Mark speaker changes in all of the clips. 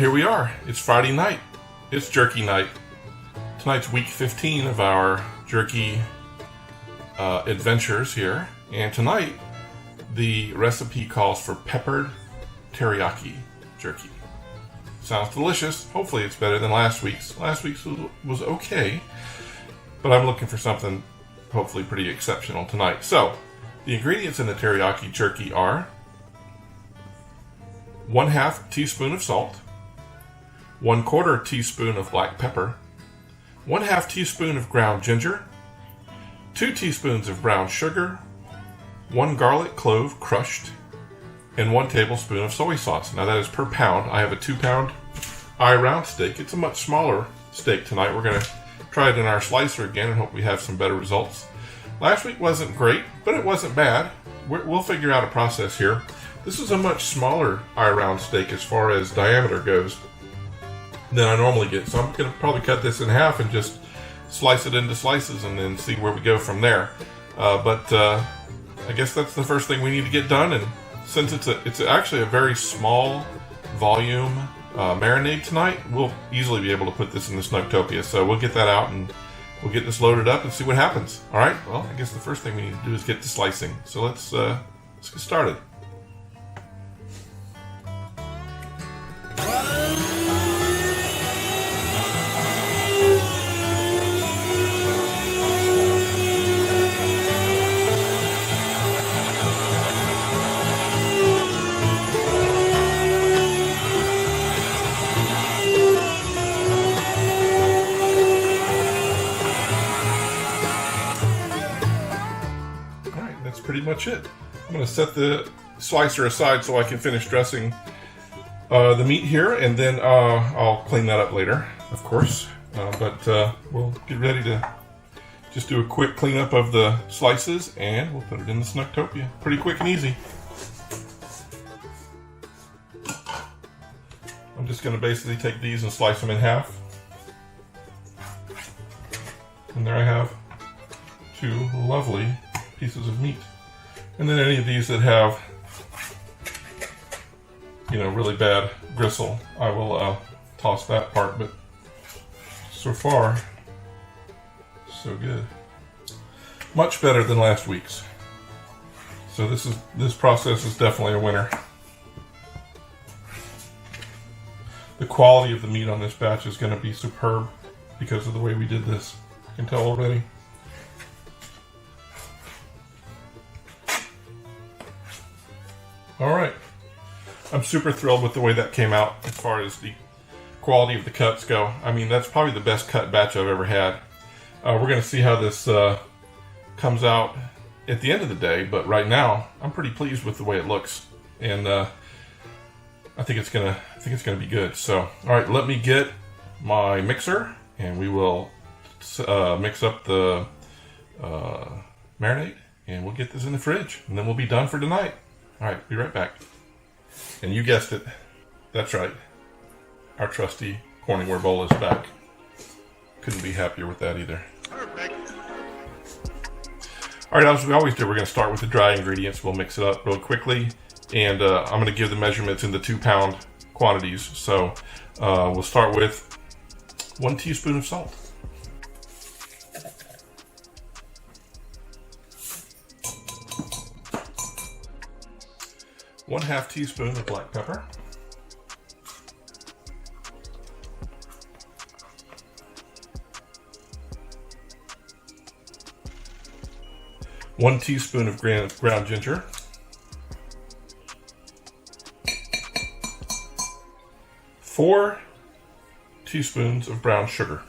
Speaker 1: here we are. It's Friday night. It's jerky night. Tonight's week 15 of our jerky adventures here. And tonight, the recipe calls for peppered teriyaki jerky. Sounds delicious. Hopefully it's better than last week's. Last week's was okay, but I'm looking for something hopefully pretty exceptional tonight. So, the ingredients in the teriyaki jerky are 1/2 teaspoon of salt, 1/4 teaspoon of black pepper, 1/2 teaspoon of ground ginger, 2 teaspoons of brown sugar, 1 garlic clove crushed, and 1 tablespoon of soy sauce. Now that is per pound. I have a 2-pound eye round steak. It's a much smaller steak tonight. We're going to try it in our slicer again and hope we have some better results. Last week wasn't great, but it wasn't bad. We'll figure out a process here. This is a much smaller eye round steak as far as diameter goes than I normally get. So I'm going to probably cut this in half and just slice it into slices and then see where we go from there. But I guess that's the first thing we need to get done. And since it's actually a very small volume marinade tonight, we'll easily be able to put this in the Snugtopia. So we'll get that out and we'll get this loaded up and see what happens. All right. Well, I guess the first thing we need to do is get to slicing. So let's get started. Pretty much it. I'm going to set the slicer aside so I can finish dressing the meat here, and then I'll clean that up later, of course. But we'll get ready to just do a quick cleanup of the slices, and we'll put it in the Snugtopia. Pretty quick and easy. I'm just going to basically take these and slice them in half. And there I have 2 lovely pieces of meat. And then any of these that have, really bad gristle, I will toss that part. But so far, so good. Much better than last week's. So this process is definitely a winner. The quality of the meat on this batch is going to be superb because of the way we did this. I can tell already. All right, I'm super thrilled with the way that came out as far as the quality of the cuts go. I mean, that's probably the best cut batch I've ever had. We're going to see how this comes out at the end of the day, but right now I'm pretty pleased with the way it looks, and I think it's gonna be good. So, all right, let me get my mixer, and we will mix up the marinade, and we'll get this in the fridge, and then we'll be done for tonight. All right, be right back. And you guessed it. That's right. Our trusty Corningware bowl is back. Couldn't be happier with that either. Perfect. All right, as we always do, we're going to start with the dry ingredients. We'll mix it up real quickly. And I'm going to give the measurements in the 2-pound quantities. So we'll start with 1 teaspoon of salt. 1/2 teaspoon of black pepper, 1 teaspoon of ground ginger, 4 teaspoons of brown sugar,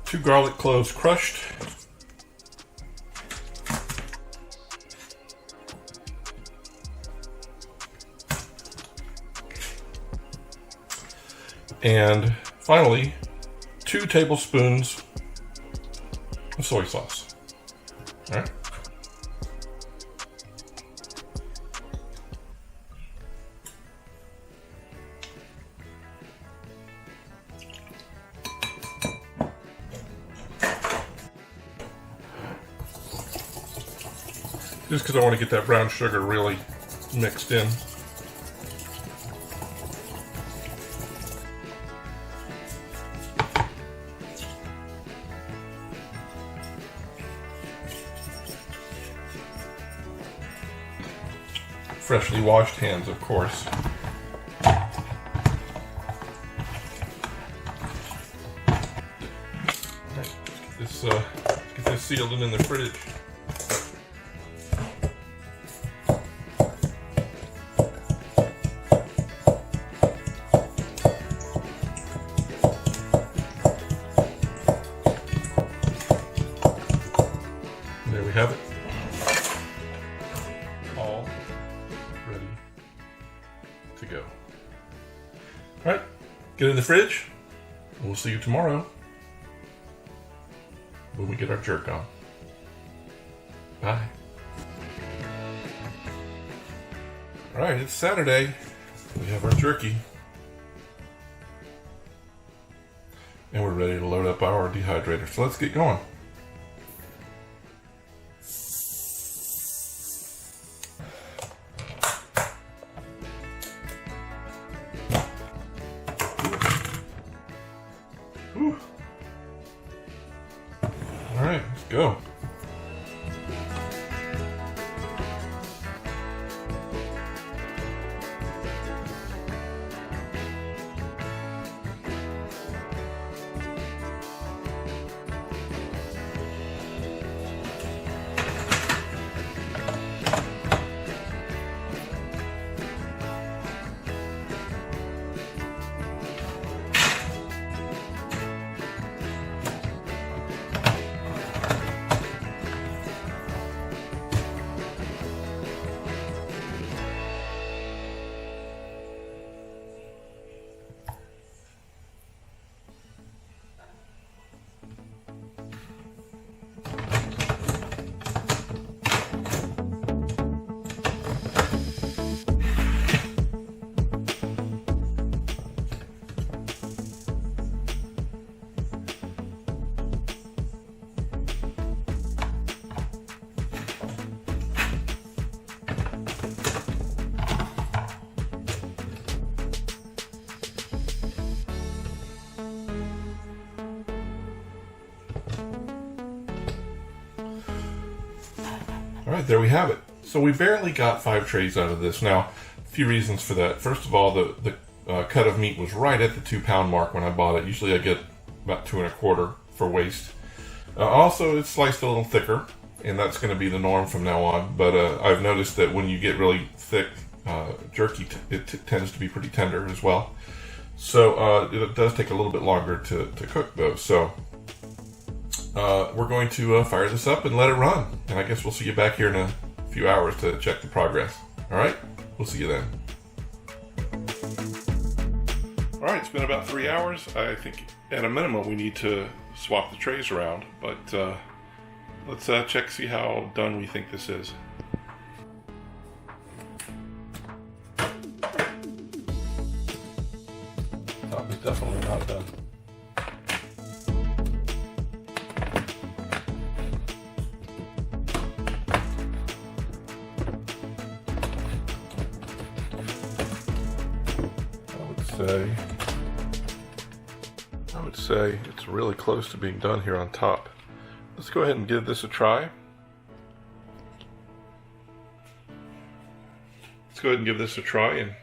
Speaker 1: two garlic cloves crushed, and finally 2 tablespoons of soy sauce. All right. just because I want to get that brown sugar really mixed in. Freshly washed hands, of course. Alright, let's get this sealed and in the fridge. There we have it. All ready to go. Alright, get in the fridge. We'll see you tomorrow when we get our jerk on. Bye. Alright, it's Saturday. We have our jerky. And we're ready to load up our dehydrator. So let's get going. Whew. All right, let's go. All right, there we have it. So we barely got 5 trays out of this. Now, a few reasons for that. First of all, the cut of meat was right at the 2-pound mark when I bought it. Usually I get about 2 1/4 for waste. Also, it's sliced a little thicker, and that's going to be the norm from now on. But I've noticed that when you get really thick jerky, it tends to be pretty tender as well. So it does take a little bit longer to cook though. So we're going to fire this up and let it run. And I guess we'll see you back here in a few hours to check the progress. All right, we'll see you then. All right, it's been about 3 hours. I think at a minimum we need to swap the trays around, but let's check, see how done we think this is. Top is definitely not done. I would say it's really close to being done here on top. Let's go ahead and give this a try. Let's go ahead and give this a try and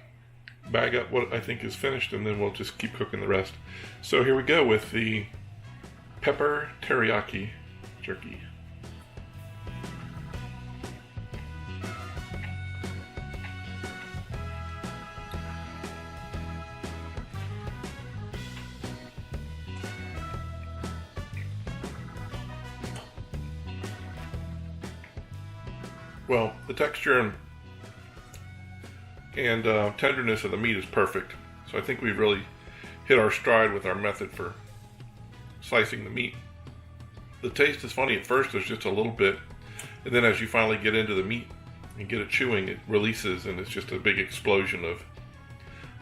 Speaker 1: bag up what I think is finished, and then we'll just keep cooking the rest. So here we go with the pepper teriyaki jerky. Well, the texture and tenderness of the meat is perfect. So I think we've really hit our stride with our method for slicing the meat. The taste is funny at first, there's just a little bit, and then as you finally get into the meat and get it chewing, it releases and it's just a big explosion of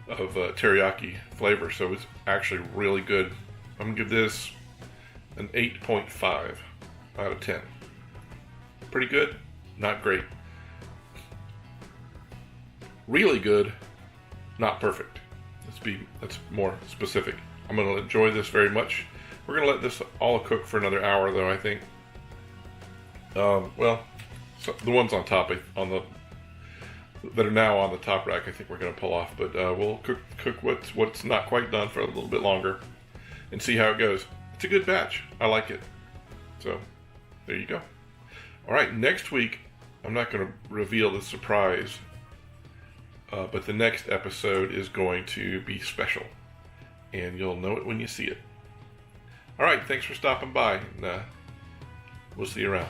Speaker 1: teriyaki flavor. So it's actually really good. I'm gonna give this an 8.5 out of 10. Pretty good. not great. Really good, not perfect. That's more specific. I'm going to enjoy this very much. We're going to let this all cook for another hour, though, I think. Well, so the ones on top, that are now on the top rack, I think we're going to pull off. But we'll cook what's not quite done for a little bit longer and see how it goes. It's a good batch. I like it. So, there you go. All right, next week, I'm not going to reveal the surprise, but the next episode is going to be special, and you'll know it when you see it. All right, thanks for stopping by, and we'll see you around.